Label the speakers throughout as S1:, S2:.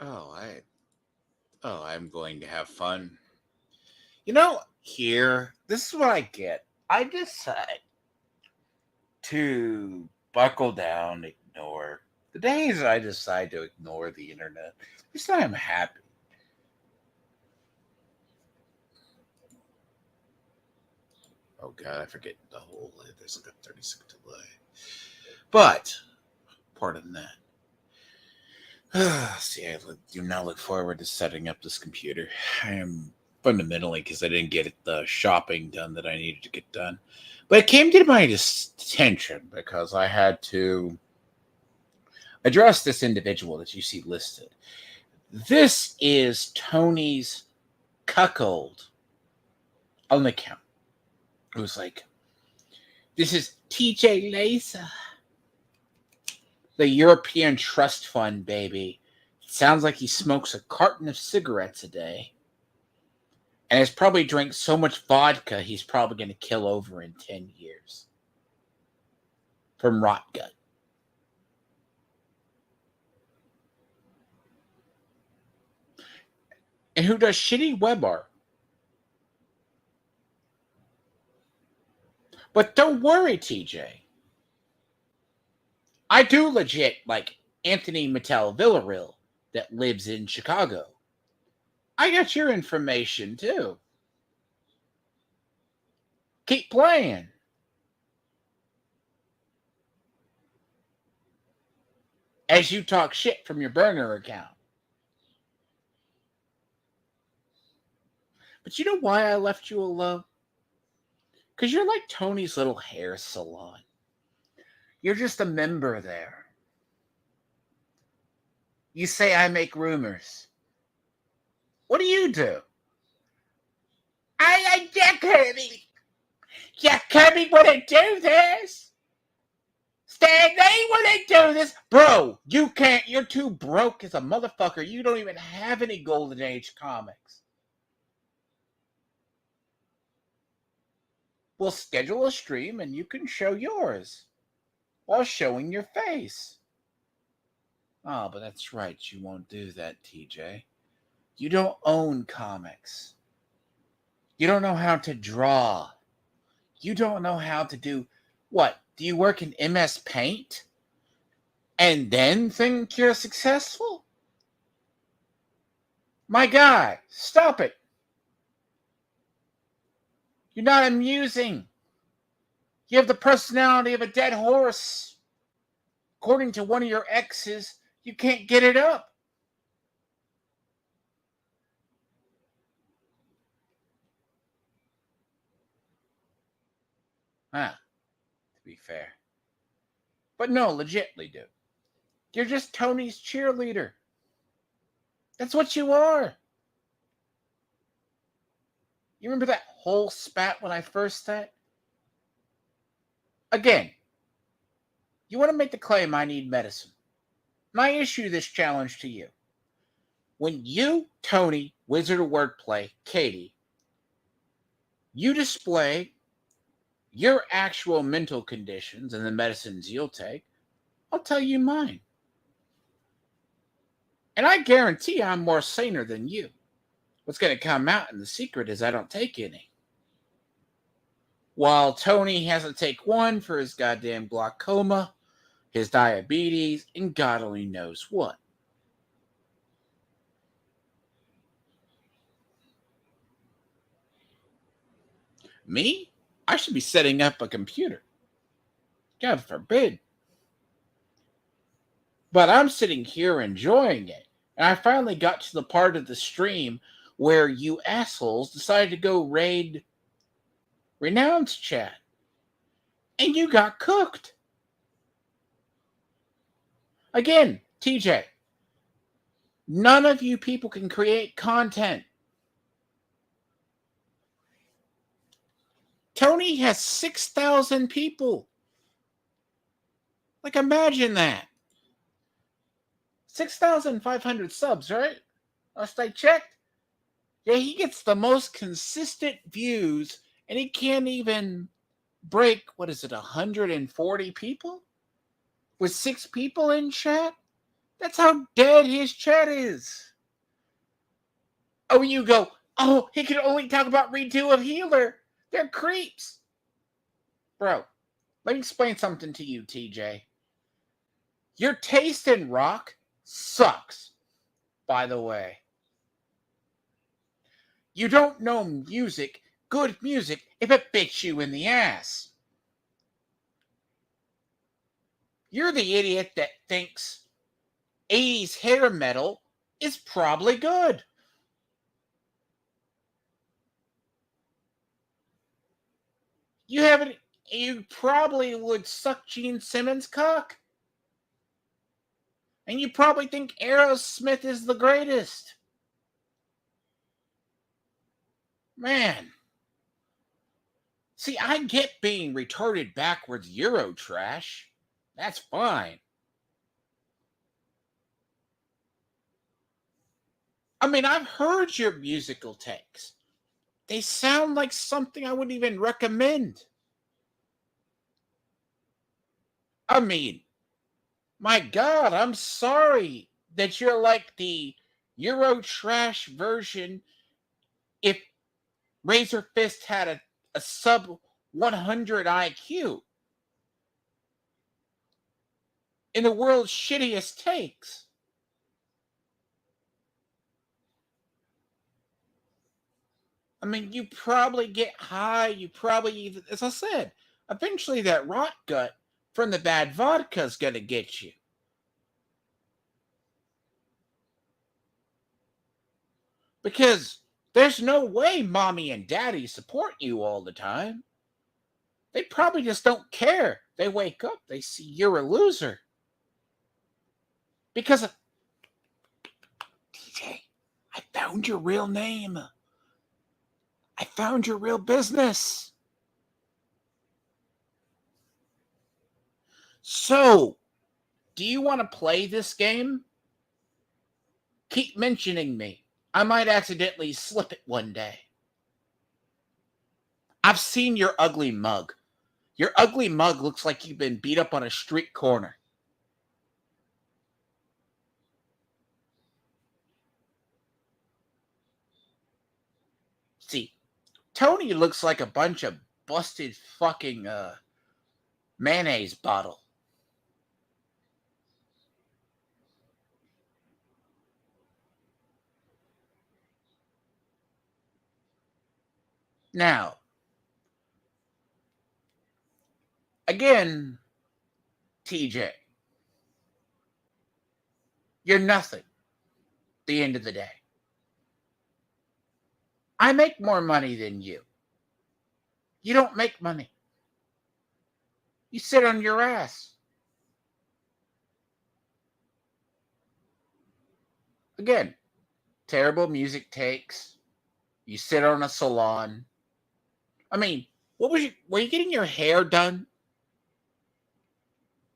S1: Oh, I'm going to have fun. Here, this is what I get. I decide to buckle down, ignore the days I decide to ignore the internet. At least I am happy. Oh God, I forget the whole. There's like a 30-second delay. But pardon that. See, do now look forward to setting up this computer. I am fundamentally because I didn't get the shopping done that I needed to get done. But it came to my attention because I had to address this individual that you see listed. This is Tony's cuckold on the account. It was like, this is TJ Laser, the European Trust Fund, baby. It sounds like he smokes a carton of cigarettes a day. And has probably drank so much vodka he's probably going to kill over in 10 years. From rot gut. And who does shitty web art. But don't worry, TJ. I do legit like Anthony Mattel Villarreal that lives in Chicago. I got your information too. Keep playing. As you talk shit from your burner account. But you know why I left you alone? Because you're like Tony's little hair salon. You're just a member there. You say I make rumors. What do you do? I like Jack Kirby. Jack Kirby wouldn't do this. Stan Lee wouldn't do this. Bro, you can't. You're too broke as a motherfucker. You don't even have any Golden Age comics. We'll schedule a stream and you can show yours while showing your face. Oh, but that's right. You won't do that, TJ. You don't own comics. You don't know how to draw. You don't know how to do what? Do you work in MS Paint and then think you're successful? My guy, stop it. You're not amusing. You have the personality of a dead horse. According to one of your exes, you can't get it up. To be fair. But no, legitly, dude. You're just Tony's cheerleader. That's what you are. You remember that whole spat when I first said? Again, you want to make the claim I need medicine. And I issue this challenge to you. When you, Tony, Wizard of Wordplay, Katie, you display your actual mental conditions and the medicines you'll take, I'll tell you mine. And I guarantee I'm more saner than you. What's going to come out in the secret is I don't take any. While Tony has to take one for his goddamn glaucoma, his diabetes, and God only knows what. Me? I should be setting up a computer. God forbid. But I'm sitting here enjoying it. And I finally got to the part of the stream where you assholes decided to go raid Renown's chat. And you got cooked. Again, TJ, none of you people can create content. Tony has 6,000 people. Like, imagine that. 6,500 subs, right? Last I checked. Yeah, he gets the most consistent views, and he can't even break, 140 people? With 6 people in chat? That's how dead his chat is. Oh, you go, oh, he can only talk about redo of Healer. They're creeps. Bro, let me explain something to you, TJ. Your taste in rock sucks, by the way. You don't know music, good music, if it bits you in the ass. You're the idiot that thinks 80s hair metal is probably good. You probably would suck Gene Simmons' cock. And you probably think Aerosmith is the greatest. Man. See, I get being retarded backwards Euro trash. That's fine. I mean, I've heard your musical takes. They sound like something I wouldn't even recommend. I mean, my God, I'm sorry that you're like the Euro trash version if Razor Fist had a sub 100 IQ. In the world's shittiest takes. I mean, you probably get high. You probably even, as I said, eventually that rot gut from the bad vodka is going to get you. Because there's no way mommy and daddy support you all the time. They probably just don't care. They wake up, they see you're a loser. Because of, TJ, I found your real name. I found your real business. So, do you want to play this game? Keep mentioning me. I might accidentally slip it one day. I've seen your ugly mug. Your ugly mug looks like you've been beat up on a street corner. See, Tony looks like a bunch of busted fucking mayonnaise bottle. Now, again, TJ, you're nothing at the end of the day. I make more money than you. You don't make money. You sit on your ass. Again, terrible music takes. You sit on a salon. I mean, were you getting your hair done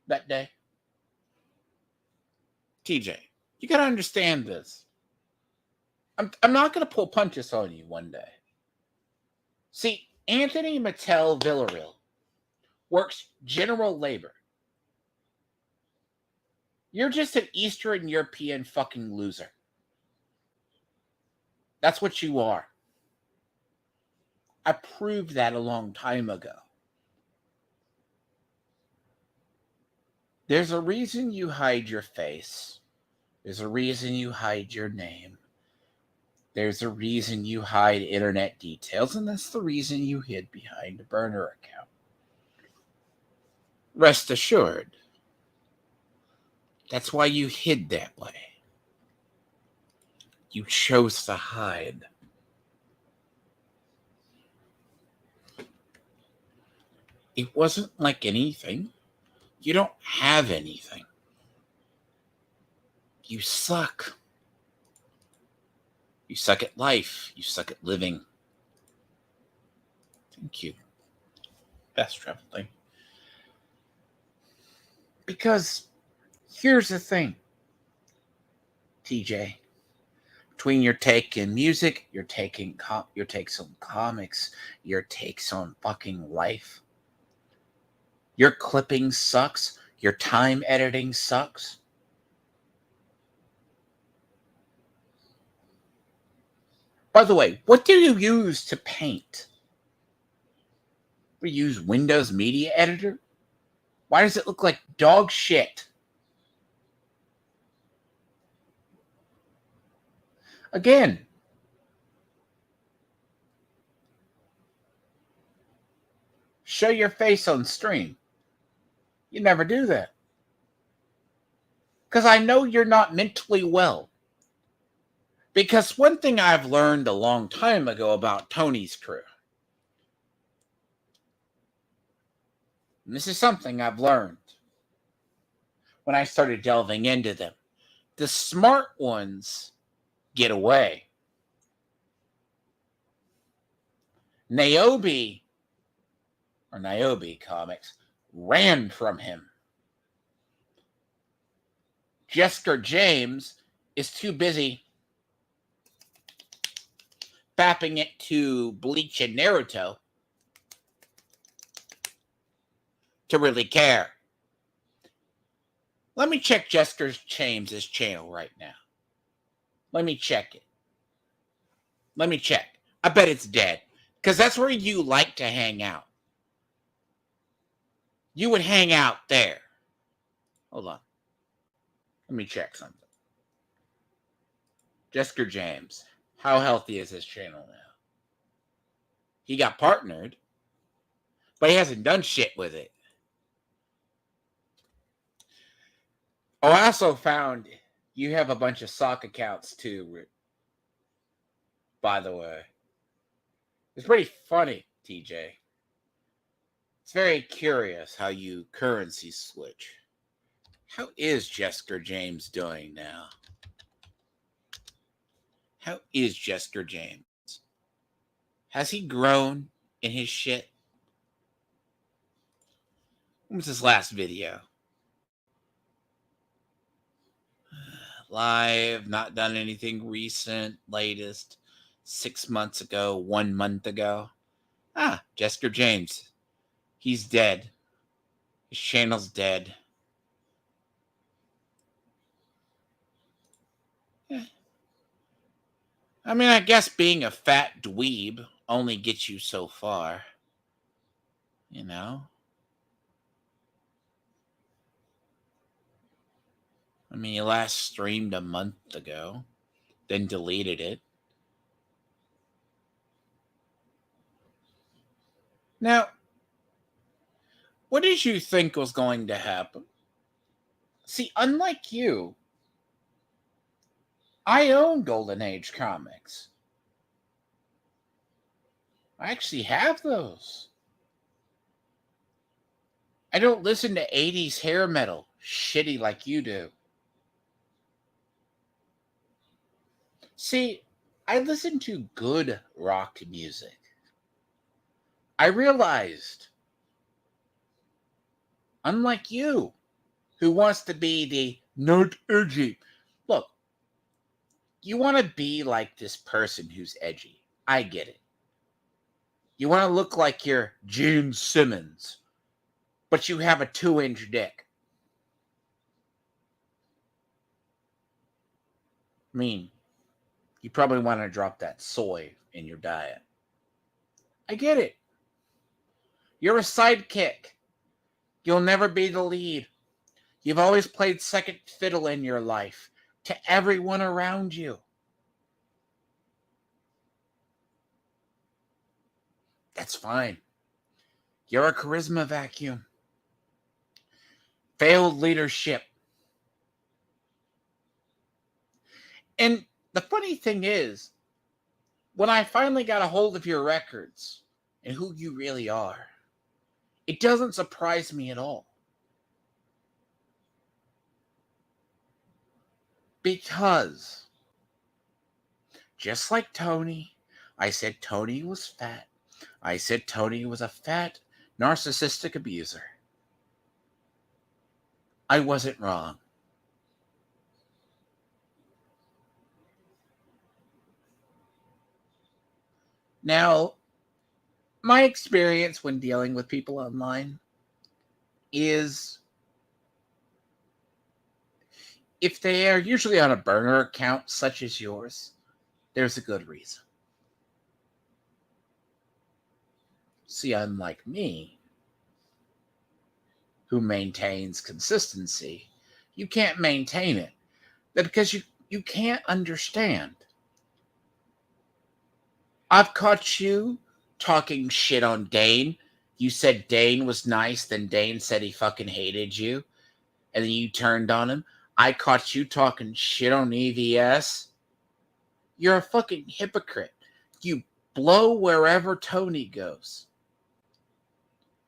S1: that day? TJ, you gotta understand this. I'm not gonna pull punches on you one day. See, Anthony Mattel Villarreal works general labor. You're just an Eastern European fucking loser. That's what you are. I proved that a long time ago. There's a reason you hide your face. There's a reason you hide your name. There's a reason you hide internet details, and that's the reason you hid behind a burner account. Rest assured, that's why you hid that way. You chose to hide. It wasn't like anything. You don't have anything. You suck. You suck at life. You suck at living. Thank you. Best travel thing. Because here's the thing, TJ. Between your take in music, your takes on comics, your takes on fucking life, your clipping sucks. Your time editing sucks. By the way, what do you use to paint? We use Windows Media Editor? Why does it look like dog shit? Again, show your face on stream. You never do that. Because I know you're not mentally well. Because one thing I've learned a long time ago about Tony's crew, and this is something I've learned when I started delving into them, the smart ones get away. Niobe Comics ran from him. Jessica James is too busy fapping it to Bleach and Naruto to really care. Let me check Jessica James' channel right now. Let me check it. Let me check. I bet it's dead. Because that's where you like to hang out. You would hang out there. Hold on. Let me check something. Jessica James. How healthy is his channel now? He got partnered, but he hasn't done shit with it. Oh, I also found you have a bunch of sock accounts too, by the way. It's pretty funny, TJ. It's very curious how you currency switch. How is Jessica James doing now? How is Jessica James? Has he grown in his shit? When was his last video? Live, not done anything recent, latest, 6 months ago, 1 month ago. Jessica James. He's dead. His channel's dead. I mean, I guess being a fat dweeb only gets you so far. You know? I mean, he last streamed a month ago, then deleted it. Now, what did you think was going to happen? See, unlike you, I own Golden Age comics. I actually have those. I don't listen to 80s hair metal, shitty like you do. See, I listen to good rock music. I realized, unlike you, who wants to be the not edgy. Look, you want to be like this person who's edgy. I get it. You want to look like you're Gene Simmons, but you have a 2-inch dick. I mean, you probably want to drop that soy in your diet. I get it. You're a sidekick. You'll never be the lead. You've always played second fiddle in your life to everyone around you. That's fine. You're a charisma vacuum. Failed leadership. And the funny thing is, when I finally got a hold of your records and who you really are, it doesn't surprise me at all. Because, just like Tony, I said Tony was fat. I said Tony was a fat, narcissistic abuser. I wasn't wrong. Now, my experience when dealing with people online is if they are usually on a burner account such as yours, there's a good reason. See, unlike me, who maintains consistency, you can't maintain it. Because you can't understand. I've caught you talking shit on Dane. You said Dane was nice, then Dane said he fucking hated you, and then you turned on him. I caught you talking shit on EVS. You're a fucking hypocrite. You blow wherever Tony goes.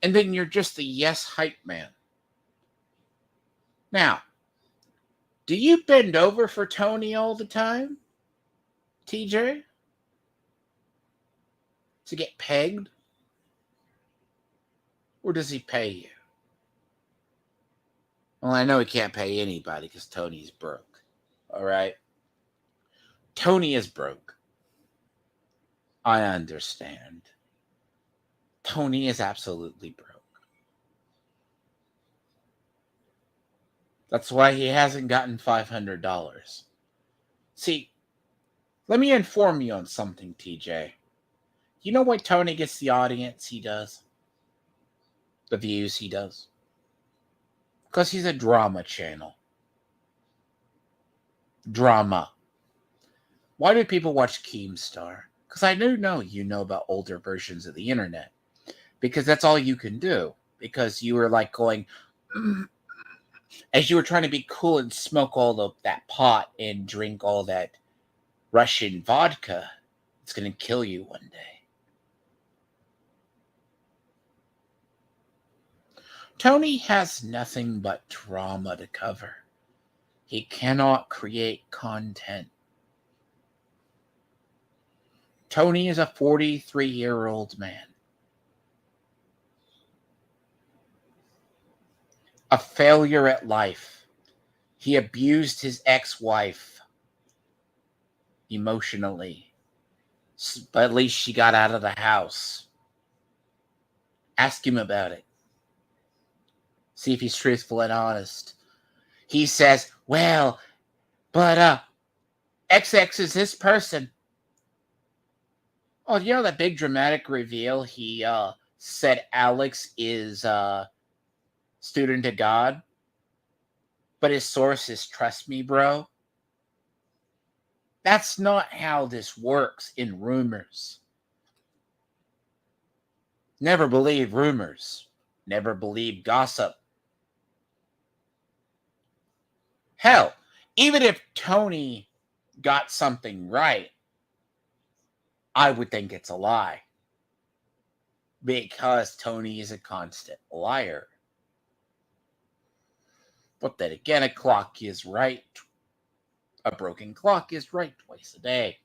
S1: And then you're just a yes hype man. Now, do you bend over for Tony all the time, TJ? To get pegged? Or does he pay you? Well, I know he can't pay anybody because Tony's broke. All right? Tony is broke. I understand. Tony is absolutely broke. That's why he hasn't gotten $500. See, let me inform you on something, TJ. You know why Tony gets the audience he does? The views he does? Because he's a drama channel. Drama. Why do people watch Keemstar? Because I do know you know about older versions of the internet. Because that's all you can do. Because you were like going, as you were trying to be cool and smoke all of that pot and drink all that Russian vodka. It's going to kill you one day. Tony has nothing but drama to cover. He cannot create content. Tony is a 43-year-old man. A failure at life. He abused his ex-wife emotionally. But at least she got out of the house. Ask him about it. See if he's truthful and honest. He says, well, but XX is this person. Oh, you know that big dramatic reveal? He said Alex is student of God. But his source is trust me, bro. That's not how this works in rumors. Never believe rumors. Never believe gossip. Hell, even if Tony got something right, I would think it's a lie. Because Tony is a constant liar. But then again, a clock is right. A broken clock is right twice a day.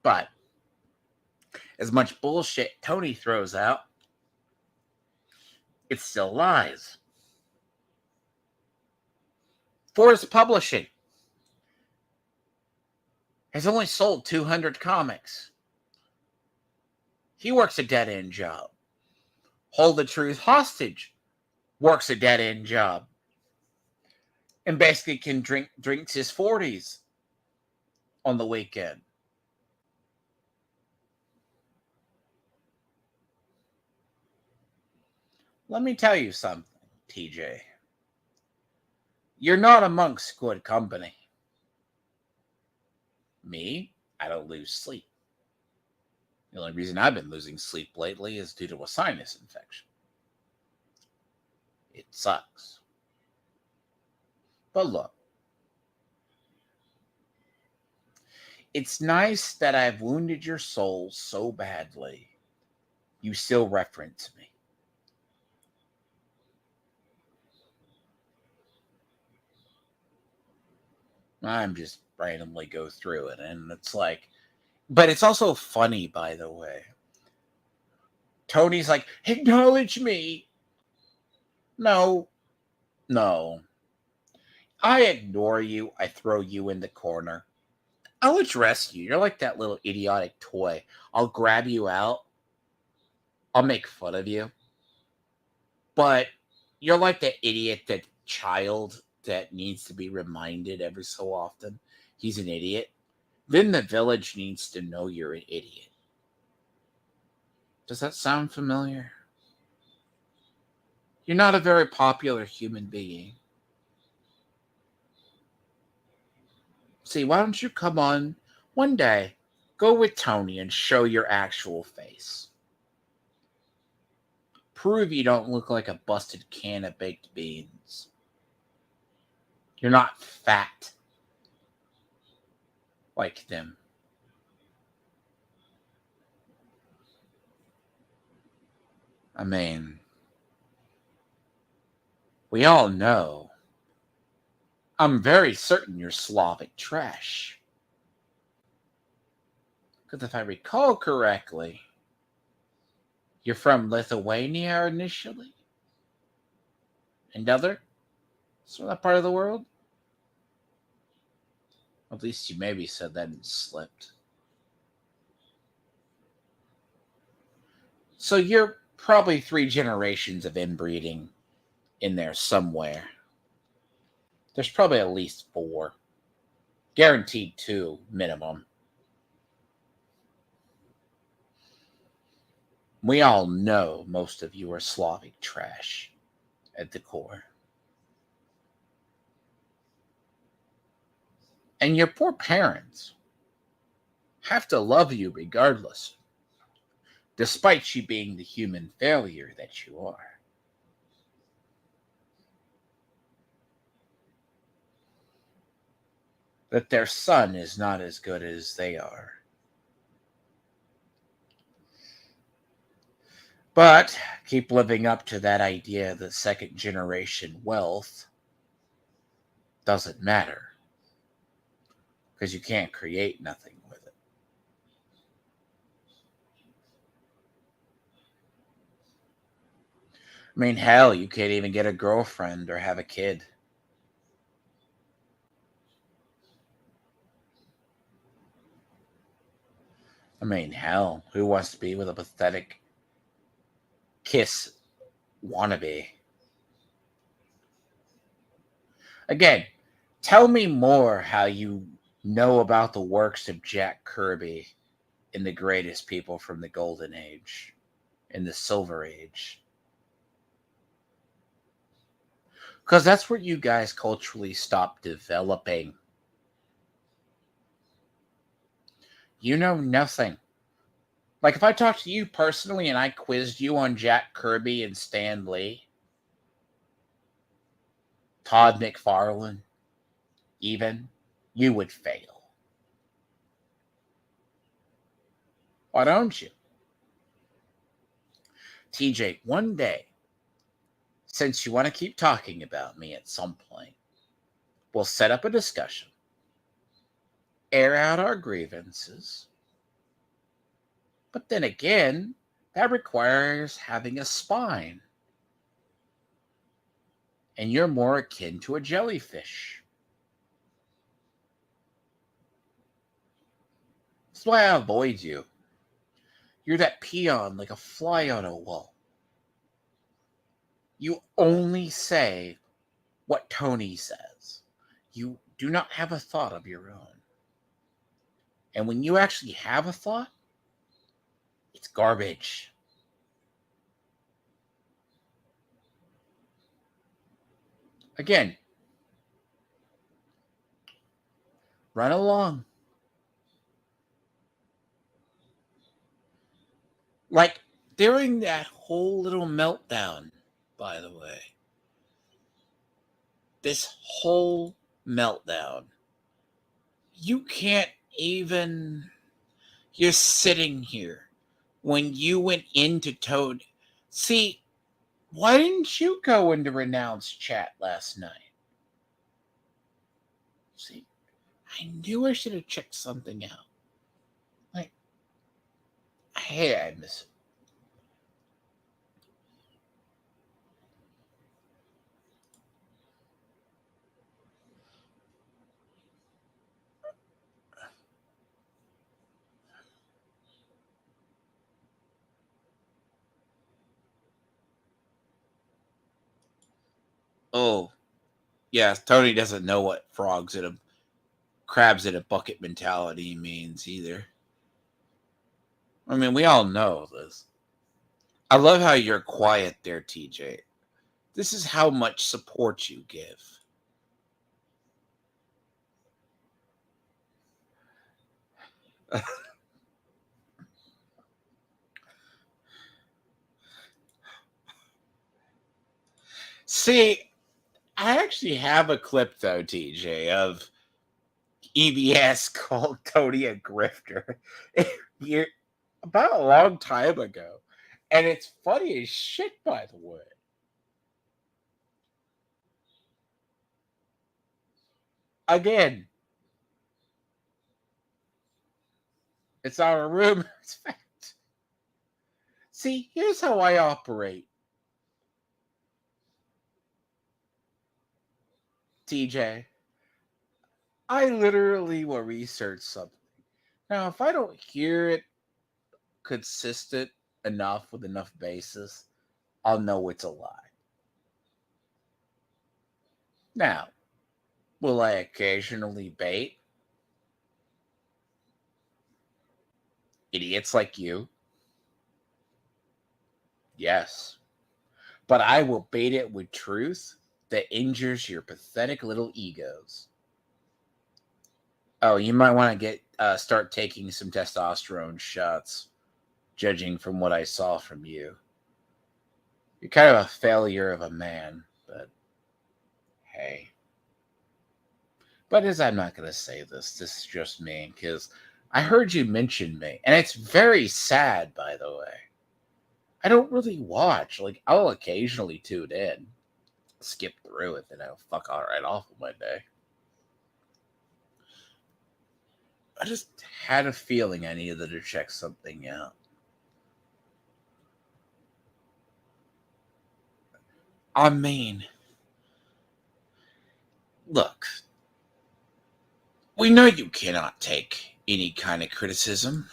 S1: But as much bullshit Tony throws out, it still lies. Forest Publishing has only sold 200 comics. He works a dead-end job. Hold the Truth Hostage works a dead-end job. And basically can drinks his 40s on the weekend. Let me tell you something, TJ. You're not amongst good company. Me, I don't lose sleep. The only reason I've been losing sleep lately is due to a sinus infection. It sucks. But look, it's nice that I've wounded your soul so badly, you still reference me. I'm just randomly go through it, and it's like, but it's also funny, by the way. Tony's like, acknowledge me. No. I ignore you. I throw you in the corner. I'll address you. You're like that little idiotic toy. I'll grab you out. I'll make fun of you. But you're like that idiot, that child that needs to be reminded every so often he's an idiot. Then the village needs to know you're an idiot. Does that sound familiar? You're not a very popular human being. See, why don't you come on one day, go with Tony and show your actual face? Prove you don't look like a busted can of baked beans. You're not fat like them. I mean, we all know. I'm very certain you're Slavic trash. Because if I recall correctly, you're from Lithuania initially? Another? So that part of the world? At least you maybe said that and slipped. So you're probably 3 generations of inbreeding in there somewhere. There's probably at least 4. Guaranteed 2 minimum. We all know most of you are Slavic trash at the core. And your poor parents have to love you regardless, despite you being the human failure that you are. That their son is not as good as they are. But keep living up to that idea that second generation wealth doesn't matter. Because you can't create nothing with it. I mean, hell, you can't even get a girlfriend or have a kid. I mean, hell, who wants to be with a pathetic kiss wannabe? Again, tell me more how you know about the works of Jack Kirby in The Greatest People from the Golden Age, in the Silver Age. Because that's where you guys culturally stopped developing. You know nothing. Like, if I talked to you personally and I quizzed you on Jack Kirby and Stan Lee, Todd McFarlane, even, you would fail. Why don't you? TJ, one day, since you want to keep talking about me at some point, we'll set up a discussion, air out our grievances. But then again, that requires having a spine. And you're more akin to a jellyfish. That's why I avoid you. You're that peon like a fly on a wall. You only say what Tony says. You do not have a thought of your own. And when you actually have a thought, it's garbage. Again, run along. Like, during that whole little meltdown, by the way, this whole meltdown, you can't even. You're sitting here when you went into Toad. See, why didn't you go into Renounce chat last night? See, I knew I should have checked something out. Like, hey, I miss it. Oh, yeah, Tony doesn't know what frogs in a crabs in a bucket mentality means either. I mean, we all know this. I love how you're quiet there, TJ. This is how much support you give. See, I actually have a clip though, TJ, of EBS called Tony a grifter. Year, about a long time ago. And it's funny as shit, by the way. Again, it's not a rumor, it's fact. See, here's how I operate, TJ. I literally will research something. Now, if I don't hear it consistent enough with enough basis, I'll know it's a lie. Now, will I occasionally bait idiots like you? Yes. But I will bait it with truth that injures your pathetic little egos. Oh, you might want to start taking some testosterone shots, judging from what I saw from you. You're kind of a failure of a man, but hey. But as I'm not going to say this, this is just me, because I heard you mention me, and it's very sad, by the way. I don't really watch. Like, I'll occasionally tune in, skip through it, and I'll fuck all right off of my day. I just had a feeling I needed to check something out. I mean, look, we know you cannot take any kind of criticism.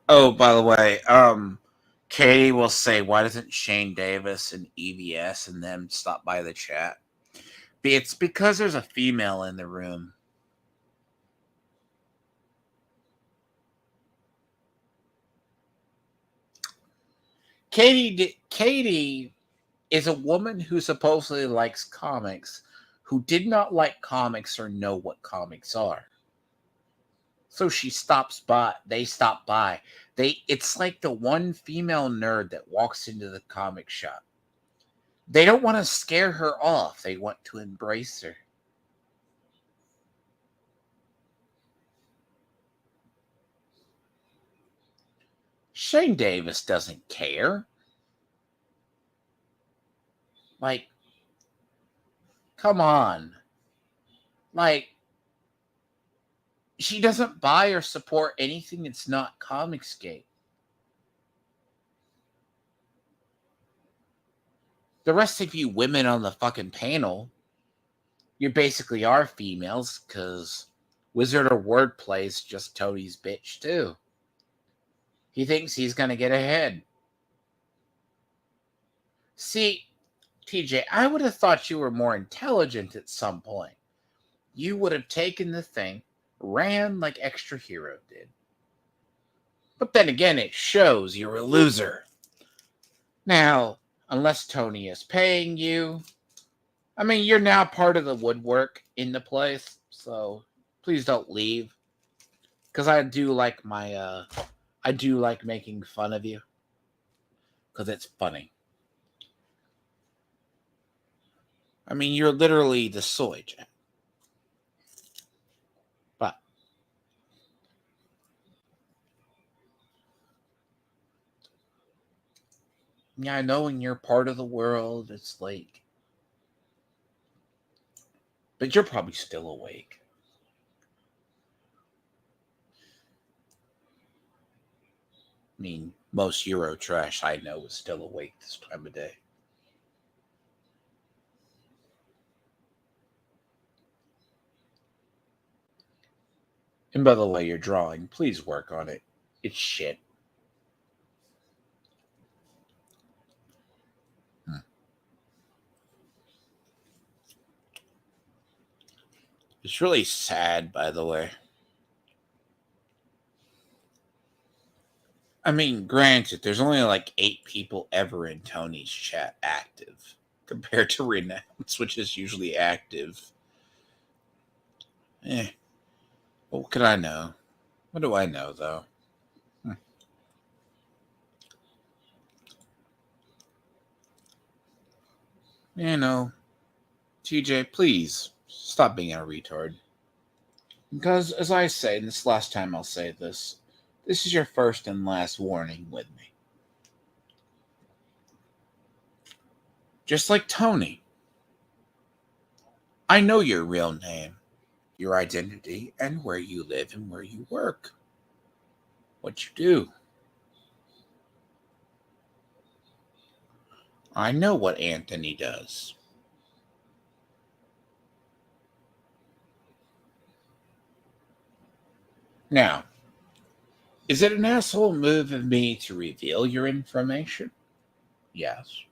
S1: Oh, by the way, Katie will say, why doesn't Shane Davis and EVS and them stop by the chat? It's because there's a female in the room. Katie is a woman who supposedly likes comics, who did not like comics or know what comics are. So she stops by. They stop by. It's like the one female nerd that walks into the comic shop. They don't want to scare her off. They want to embrace her. Shane Davis doesn't care. Like, come on. Like, she doesn't buy or support anything that's not Comicsgate. The rest of you women on the fucking panel, you basically are females, because Wizard of Wordplay is just Tony's bitch, too. He thinks he's going to get ahead. See, TJ, I would have thought you were more intelligent at some point. You would have taken the thing, ran like Extra Hero did. But then again, it shows you're a loser. Now, unless Tony is paying you, I mean, you're now part of the woodwork in the place, so please don't leave. Because I do like I do like making fun of you. Because it's funny. I mean, you're literally the soy jack. But yeah, knowing you're part of the world, it's like, but you're probably still awake. I mean, most Euro trash I know is still awake this time of day. And by the way, you're drawing, please work on it. It's shit. It's really sad, by the way. I mean, granted, there's only like 8 people ever in Tony's chat active compared to Renounce, which is usually active. What can I know? What do I know, though? You know, TJ, please stop being a retard. Because, as I say, and this last time I'll say this, this is your first and last warning with me. Just like Tony, I know your real name, your identity, and where you live and where you work. What you do. I know what Anthony does. Now, is it an asshole move of me to reveal your information? Yes.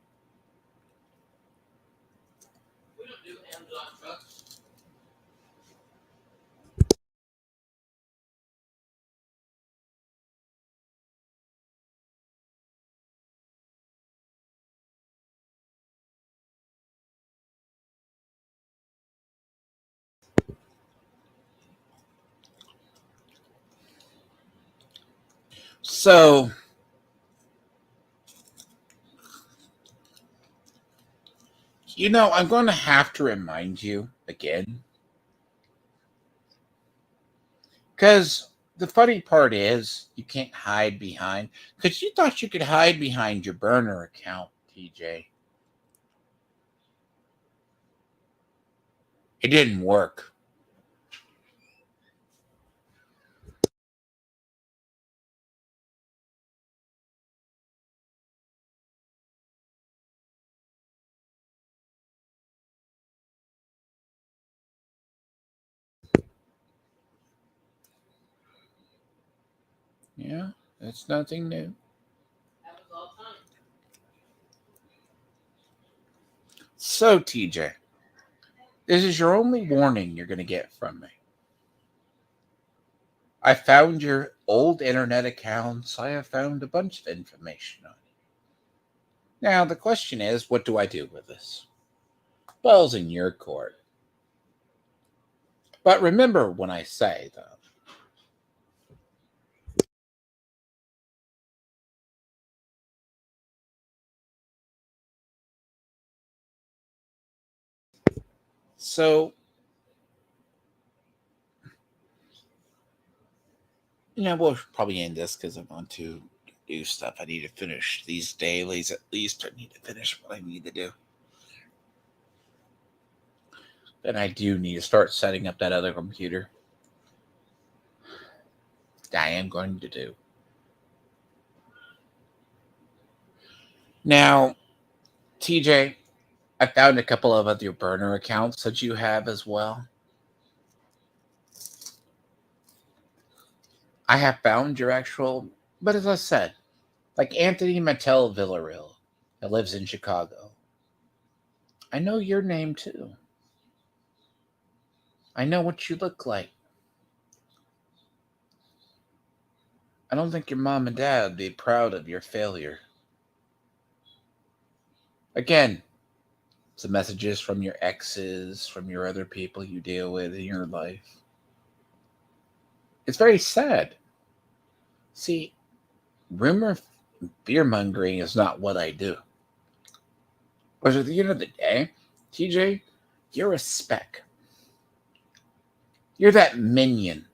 S1: So, I'm going to have to remind you again. Because the funny part is, you can't hide behind. Because you thought you could hide behind your burner account, TJ. It didn't work. Yeah, it's nothing new. So, TJ, this is your only warning you're going to get from me. I found your old internet accounts. I have found a bunch of information on you. Now, the question is, what do I do with this? Ball's in your court. But remember when I say, though, so, we'll probably end this because I want to do stuff. I need to finish these dailies at least. I need to finish what I need to do. Then I do need to start setting up that other computer. I am going to do. Now, TJ, I found a couple of other burner accounts that you have as well. I have found your actual, but as I said, like Anthony Mattel Villarreal that lives in Chicago. I know your name too. I know what you look like. I don't think your mom and dad would be proud of your failure. Again, some messages from your exes, from your other people you deal with in your life. It's very sad. See, rumor fear mongering is not what I do. But at the end of the day, TJ, you're a speck. You're that minion.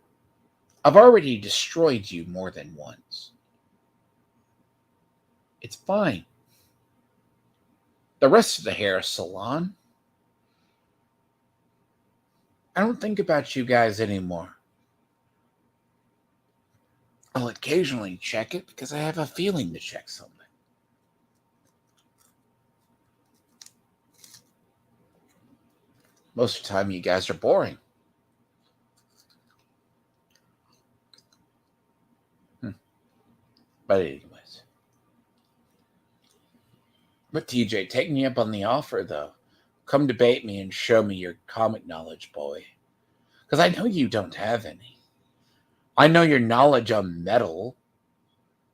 S1: I've already destroyed you more than once. It's fine. The rest of the hair salon, I don't think about you guys anymore. I'll occasionally check it because I have a feeling to check something. Most of the time, you guys are boring. But anyways. But TJ, take me up on the offer, though. Come debate me and show me your comic knowledge, boy. Because I know you don't have any. I know your knowledge on metal.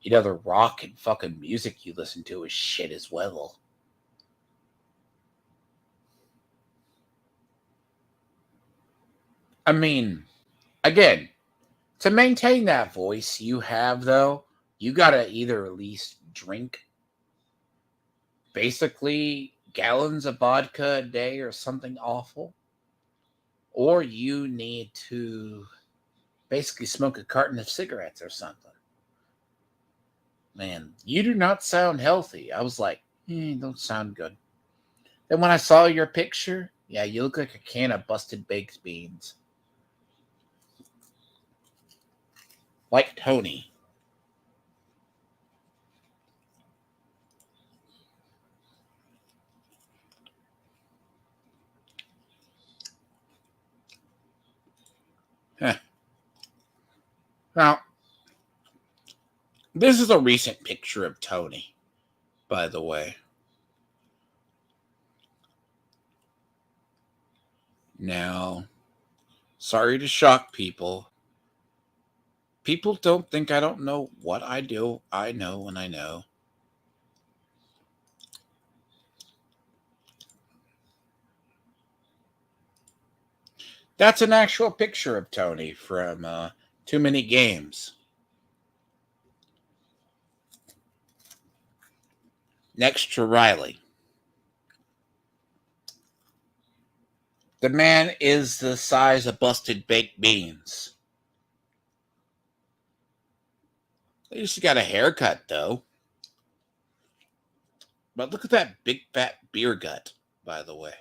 S1: You know the rock and fucking music you listen to is shit as well. I mean, again, to maintain that voice you have, though, you gotta either at least drink basically gallons of vodka a day or something awful, or you need to basically smoke a carton of cigarettes or something. Man, you do not sound healthy. I was like, don't sound good. Then when I saw your picture, yeah, you look like a can of busted baked beans. Like Tony. Huh. Now, this is a recent picture of Tony, by the way. Now, sorry to shock people. People don't think I don't know what I do. I know when I know. That's an actual picture of Tony from Too Many Games. Next to Riley. The man is the size of busted baked beans. At least he got a haircut, though. But look at that big fat beer gut, by the way.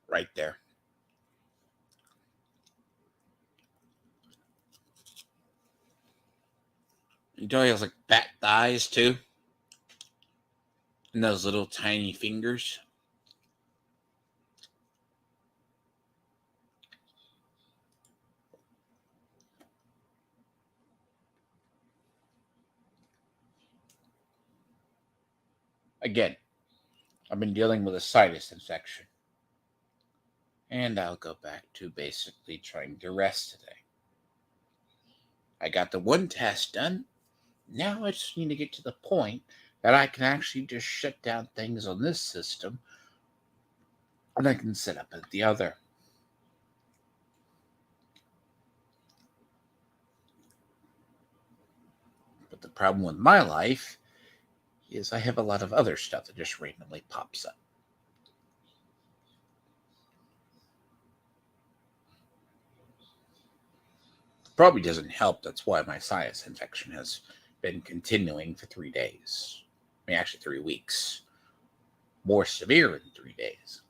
S1: Right there. You know he has like fat thighs, too? And those little tiny fingers. Again, I've been dealing with a sinus infection. And I'll go back to basically trying to rest today. I got the one test done. Now I just need to get to the point that I can actually just shut down things on this system and I can set up at the other. But the problem with my life is I have a lot of other stuff that just randomly pops up. Probably doesn't help. That's why my sinus infection has been continuing for 3 days. I mean, actually 3 weeks. More severe in 3 days.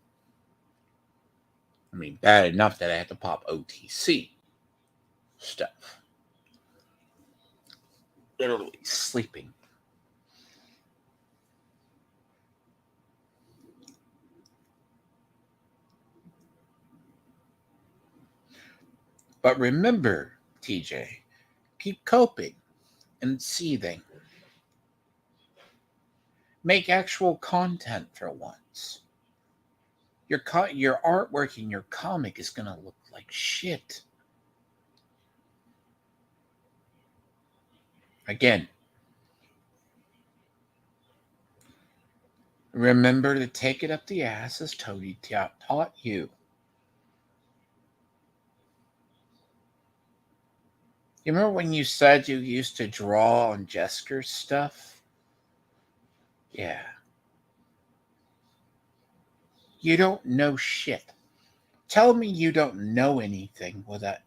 S1: I mean, bad enough that I had to pop OTC stuff. Literally sleeping. But remember, TJ, keep coping and seething. Make actual content for once. Your artwork and your comic is going to look like shit. Again, remember to take it up the ass as Tony taught you. You remember when you said you used to draw on Jesker's stuff? Yeah. You don't know shit. Tell me you don't know anything without,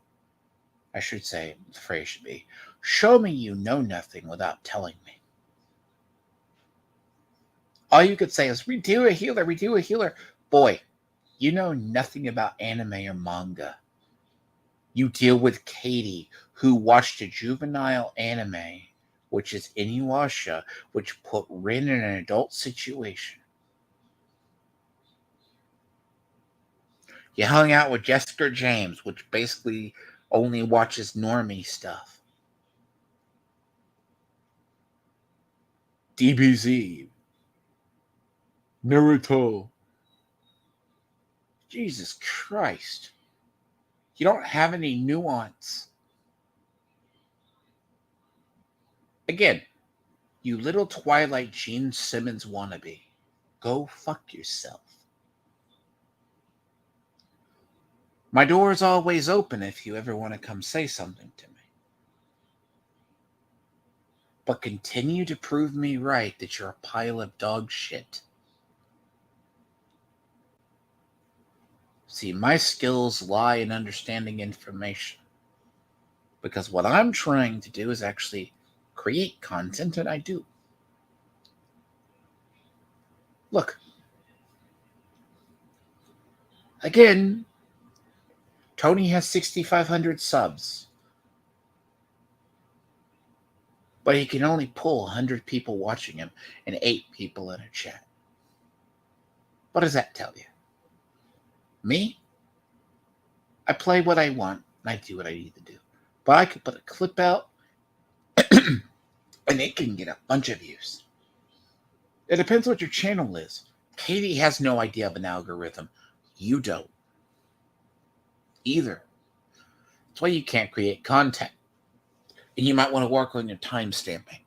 S1: I should say, the phrase should be, show me you know nothing without telling me. All you could say is, redo a healer. Boy, you know nothing about anime or manga. You deal with Katie, who watched a juvenile anime, which is Inuyasha, which put Rin in an adult situation. You hung out with Jessica James, which basically only watches normie stuff. DBZ. Naruto. Jesus Christ. You don't have any nuance. Again, you little Twilight Gene Simmons wannabe. Go fuck yourself. My door is always open if you ever want to come say something to me. But continue to prove me right that you're a pile of dog shit. See, my skills lie in understanding information. Because what I'm trying to do is actually create content, and I do. Look. Again, Tony has 6,500 subs. But he can only pull 100 people watching him and 8 people in a chat. What does that tell you? Me? I play what I want, and I do what I need to do. But I could put a clip out, and it can get a bunch of views. It depends what your channel is. Katie has no idea of an algorithm. You don't. Either. That's why you can't create content. And you might want to work on your time stamping.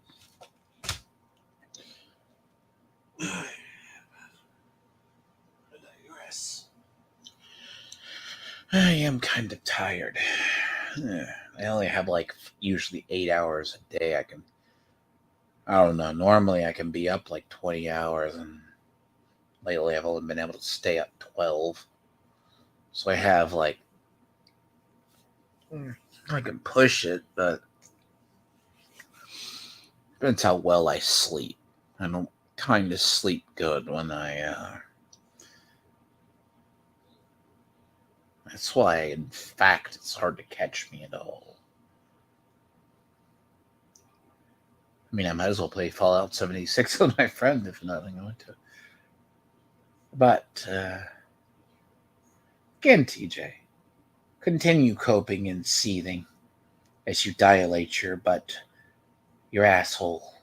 S1: I am kind of tired. I only have like usually 8 hours a day. I don't know. Normally I can be up like 20 hours, and lately I've only been able to stay up 12. So I have like, I can push it, but depends how well I sleep. I don't kind of sleep good when that's why, in fact, it's hard to catch me at all. I mean, I might as well play Fallout 76 with my friend if nothing I want to. But, again, TJ, continue coping and seething as you dilate your asshole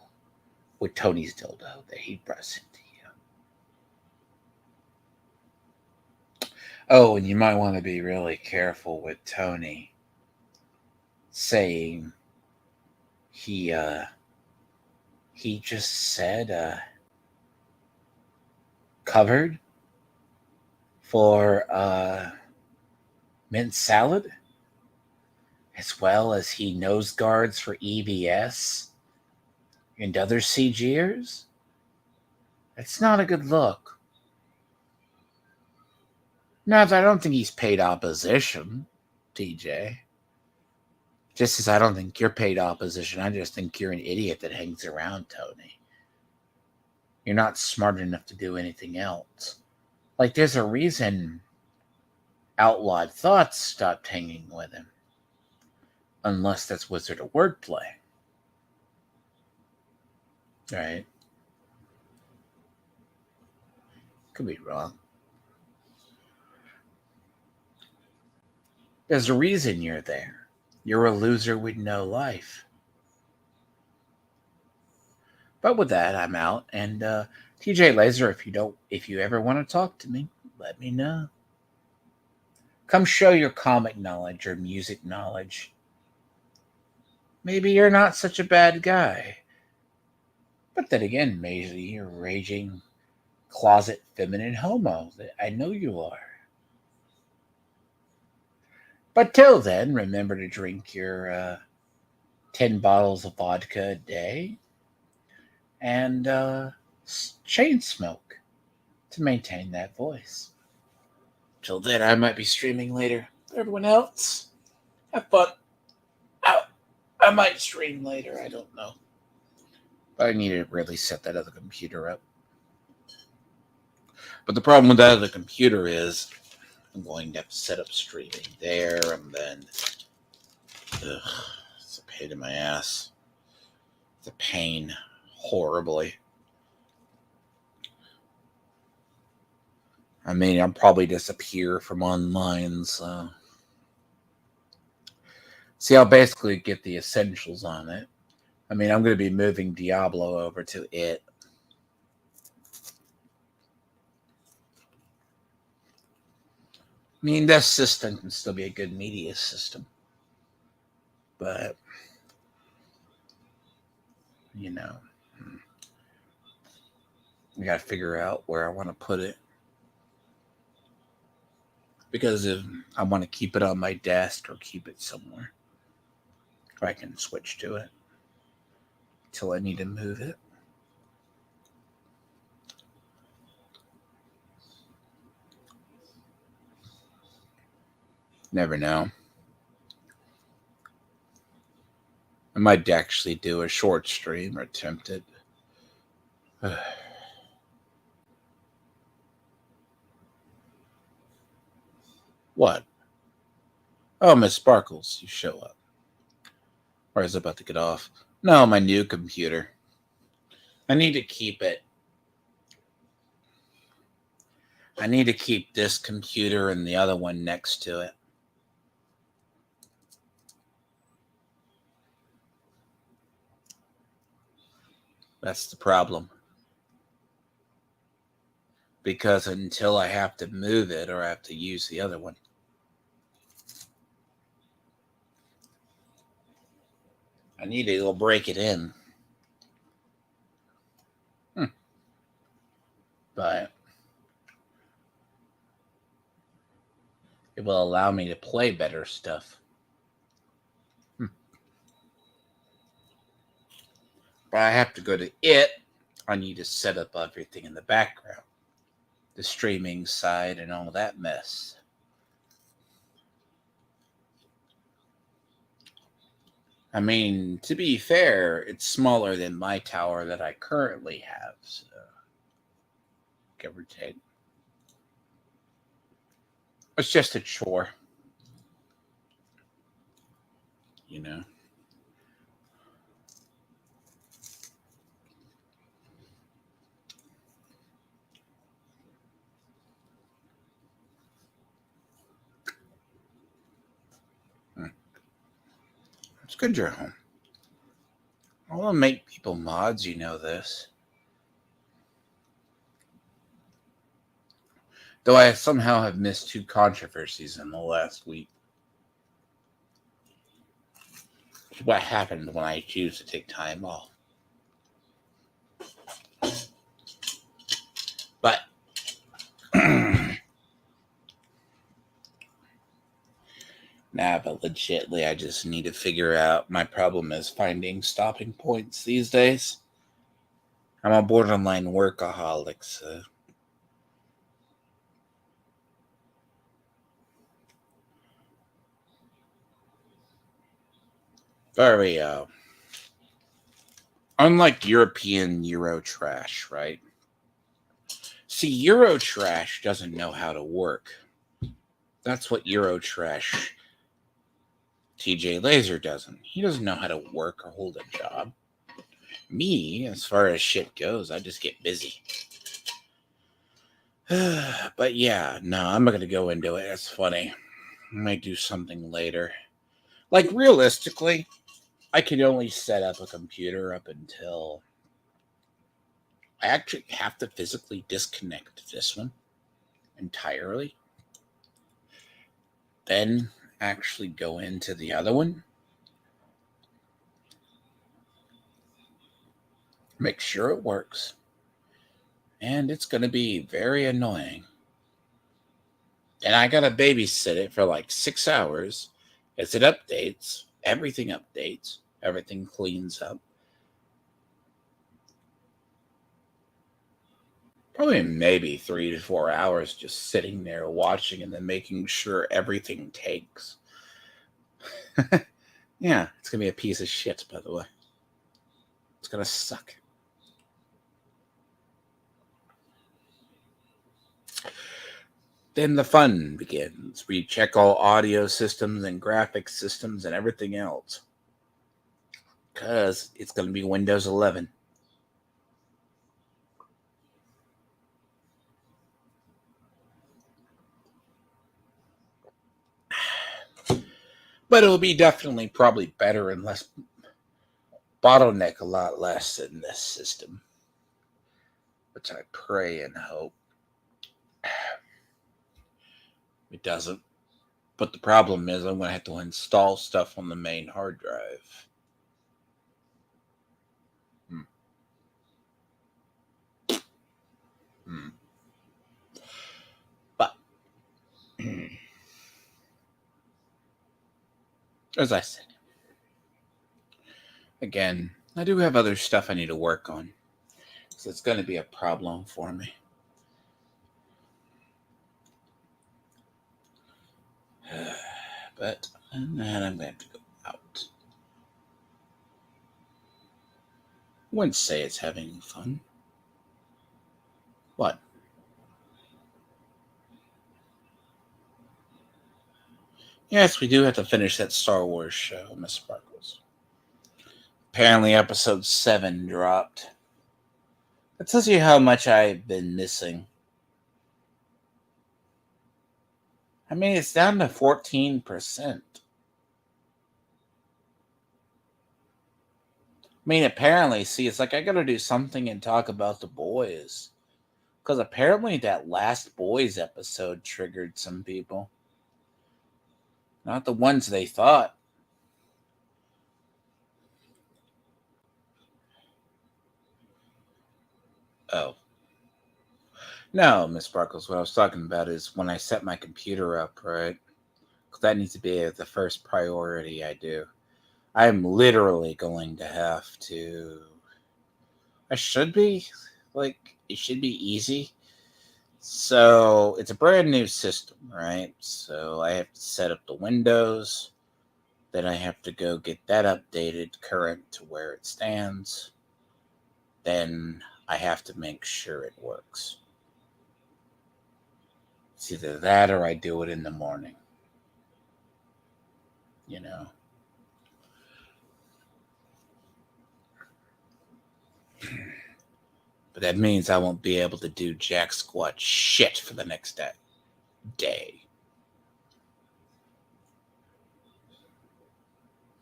S1: with Tony's dildo that he pressed into you. Oh, and you might want to be really careful with Tony saying he just said covered for mint salad, as well as he nose guards for EBS and other CGers. It's not a good look. No, I don't think he's paid opposition, TJ. Just as I don't think you're paid opposition, I just think you're an idiot that hangs around Tony. You're not smart enough to do anything else. Like, there's a reason Outlawed Thoughts stopped hanging with him. Unless that's Wizard of Wordplay. Right? Could be wrong. There's a reason you're there. You're a loser with no life. But with that, I'm out. And TJ Laser, if you ever want to talk to me, let me know. Come show your comic knowledge or music knowledge. Maybe you're not such a bad guy. But then again, maybe you're a raging closet feminine homo. I know you are. But till then, remember to drink your 10 bottles of vodka a day and chain smoke to maintain that voice. Till then, I might be streaming later. Everyone else, have fun. I might stream later. I don't know. But I need to really set that other computer up. But the problem with that other computer is I'm going to have to set up streaming there, and then it's a pain in my ass. It's a pain horribly. I mean, I'll probably disappear from online, so. See, I'll basically get the essentials on it. I mean, I'm going to be moving Diablo over to it. I mean, this system can still be a good media system, but you know, I got to figure out where I want to put it because if I want to keep it on my desk or keep it somewhere, I can switch to it till I need to move it. Never know. I might actually do a short stream or attempt it. What? Oh, Miss Sparkles, you show up. Or is it about to get off? No, my new computer. I need to keep it. I need to keep this computer and the other one next to it. That's the problem. Because until I have to move it or I have to use the other one. I need to go break it in. But it will allow me to play better stuff. But I have to go to it. I need to set up everything in the background. The streaming side and all that mess. I mean, to be fair, it's smaller than my tower that I currently have. So, give or take. It's just a chore. You know? It's good you're home. I want to make people mods, you know this. Though I somehow have missed 2 controversies in the last week. What happened when I choose to take time off. But but legitly, I just need to figure out. My problem is finding stopping points these days. I'm a borderline workaholic, so. Very, unlike European Eurotrash, right? See, Eurotrash doesn't know how to work. That's what Eurotrash TJ Laser doesn't. He doesn't know how to work or hold a job. Me, as far as shit goes, I just get busy. But yeah, no, I'm not going to go into it. It's funny. I might do something later. Like, realistically, I can only set up a computer up until I actually have to physically disconnect this one entirely. Then actually go into the other one. Make sure it works. And it's going to be very annoying. And I got to babysit it for like 6 hours as it updates. Everything updates. Everything cleans up. Probably maybe 3 to 4 hours just sitting there watching and then making sure everything takes. Yeah, it's going to be a piece of shit, by the way. It's going to suck. Then the fun begins. We check all audio systems and graphics systems and everything else. Because it's going to be Windows 11. But it'll be definitely probably better and less bottleneck a lot less in this system. Which I pray and hope. It doesn't. But the problem is I'm going to have to install stuff on the main hard drive. Hmm. Hmm. But, as I said, again, I do have other stuff I need to work on. So it's going to be a problem for me. But then I'm going to have to go out. I wouldn't say it's having fun. What? Yes, we do have to finish that Star Wars show, Miss Sparkles. Apparently, episode 7 dropped. That tells you how much I've been missing. I mean, it's down to 14%. I mean, apparently, see, it's like I gotta do something and talk about the boys. Because apparently that last boys episode triggered some people. Not the ones they thought. Oh. No, Miss Sparkles, what I was talking about is when I set my computer up, right? Because that needs to be the first priority I do. I'm literally going to have to. I should be. Like, it should be easy. So, it's a brand new system, right? So, I have to set up the Windows. Then I have to go get that updated current to where it stands. Then I have to make sure it works. It's either that or I do it in the morning. You know? But that means I won't be able to do jack squat shit for the next day.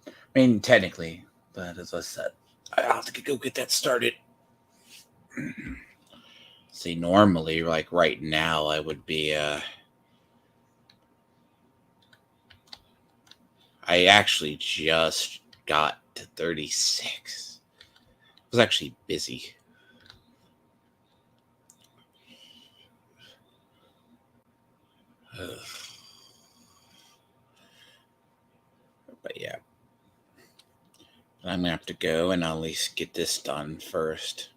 S1: I mean, technically, but as I said, I'll have to go get that started. See, normally, like right now, I would be, I actually just got to 36. I was actually busy. But yeah. I'm going to have to go and at least get this done first.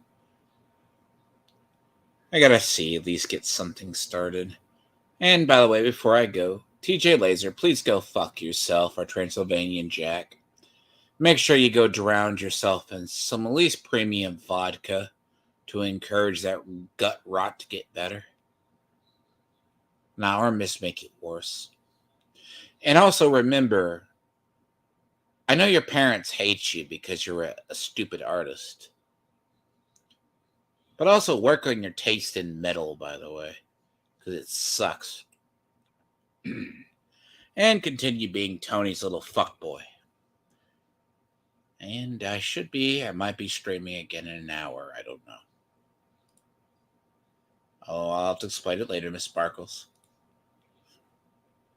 S1: I gotta see, at least get something started. And by the way, before I go, TJ Laser, please go fuck yourself, our Transylvanian Jack. Make sure you go drown yourself in some at least premium vodka to encourage that gut rot to get better. Now, or make it worse. And also remember, I know your parents hate you because you're a stupid artist. But also work on your taste in metal, by the way, because it sucks. And continue being Tony's little fuckboy. And I might be streaming again in an hour. I don't know. Oh, I'll have to explain it later, Miss Sparkles.